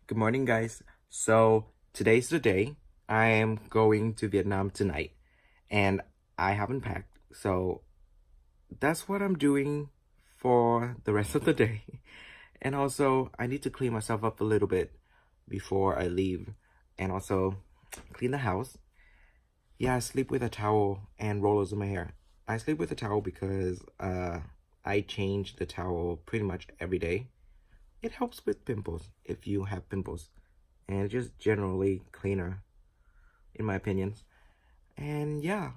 Good morning, guys. So today's the day. I am going to Vietnam tonight and I haven't packed. So that's what I'm doing for the rest of the day. And also, I need to clean myself up a little bit before I leave and also clean the house. Yeah, I sleep with a towel and rollers in my hair. I sleep with a towel because I change the towel pretty much every day. It helps with pimples if you have pimples, and just generally cleaner in my opinions. And yeah,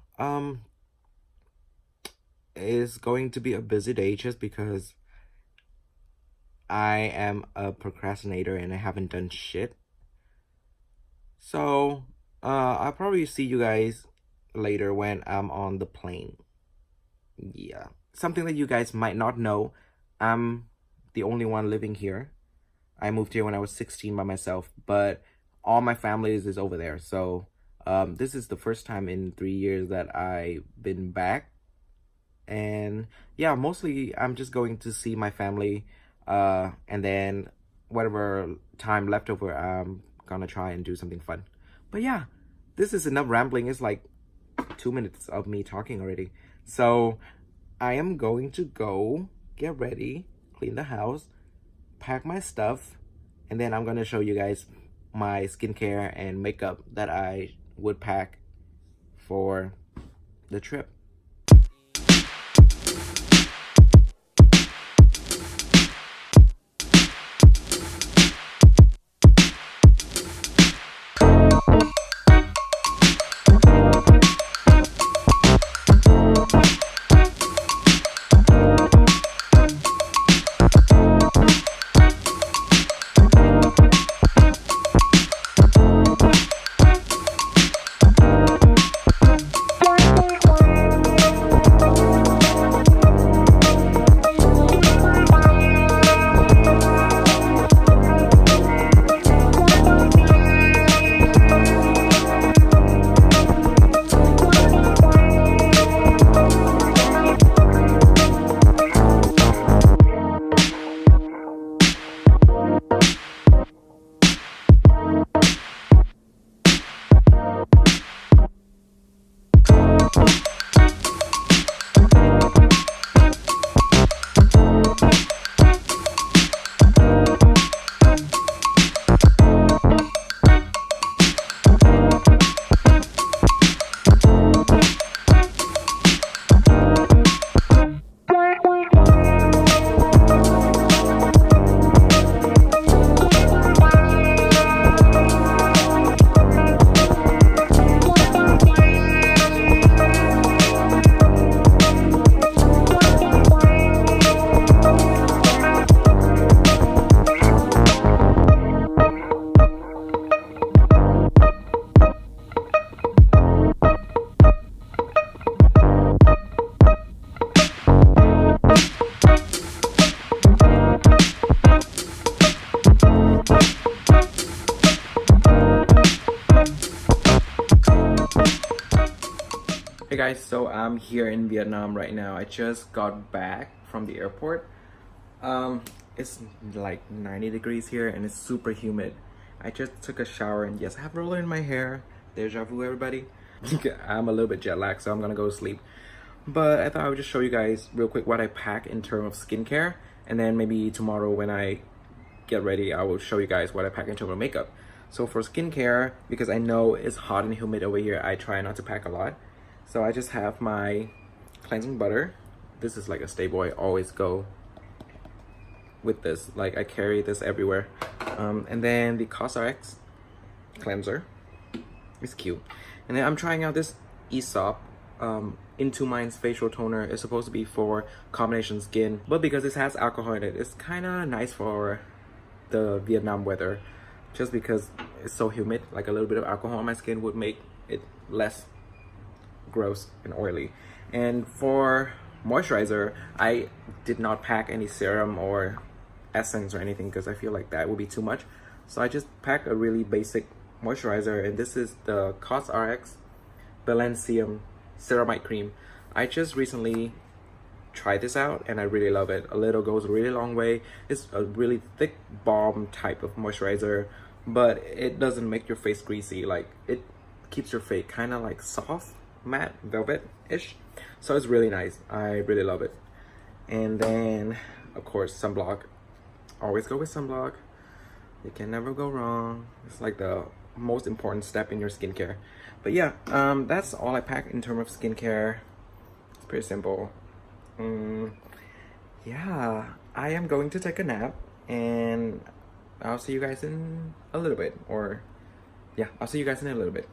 it's going to be a busy day just because I am a procrastinator and I haven't done shit. So I'll probably see you guys later when I'm on the plane. Yeah, something that you guys might not know, I'm the only one living here. I moved here when I was 16 by myself, but all my family is over there. So this is the first time in 3 years that I've been back. And yeah, mostly I'm just going to see my family, and then whatever time left over, I'm gonna try and do something fun. But yeah, this is enough rambling. It's like 2 minutes of me talking already. So I am going to go get ready, clean the house, pack my stuff, and then I'm gonna show you guys my skincare and makeup that I would pack for the trip. Hey guys, so I'm here in Vietnam right now. I just got back from the airport. It's like 90 degrees here and it's super humid. I just took a shower and yes, I have roller in my hair. Deja vu, everybody. I'm a little bit jet lagged, so I'm gonna go to sleep. But I thought I would just show you guys real quick what I pack in terms of skincare, and then maybe tomorrow when I get ready, I will show you guys what I pack in terms of makeup. So for skincare, because I know it's hot and humid over here, I try not to pack a lot. So I just have my cleansing butter. This is like a staple. I always go with this. Like I carry this everywhere. And then the CosRx cleanser. It's cute. And then I'm trying out this Aesop Into Minds facial toner. It's supposed to be for combination skin, but because this has alcohol in it, it's kind of nice for the Vietnam weather. Just because it's so humid, like a little bit of alcohol on my skin would make it less gross and oily. And for moisturizer, I did not pack any serum or essence or anything because I feel like that would be too much. So I just packed a really basic moisturizer, and this is the CosRx Balancium Ceramide Cream. I just recently tried this out and I really love it. A little goes a really long way. It's a really thick balm type of moisturizer, but it doesn't make your face greasy. Like, it keeps your face kind of like soft, matte, velvet-ish. So it's really nice. I really love it. And then, of course, sunblock. Always go with sunblock. You can never go wrong. It's like the most important step in your skincare. But yeah, that's all I pack in terms of skincare. It's pretty simple. Yeah, I am going to take a nap, and I'll see you guys in a little bit. Or yeah, I'll see you guys in a little bit.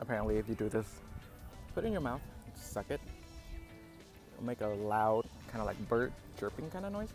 Apparently, if you do this, put it in your mouth, suck it, it'll make a loud, kind of like bird chirping kind of noise.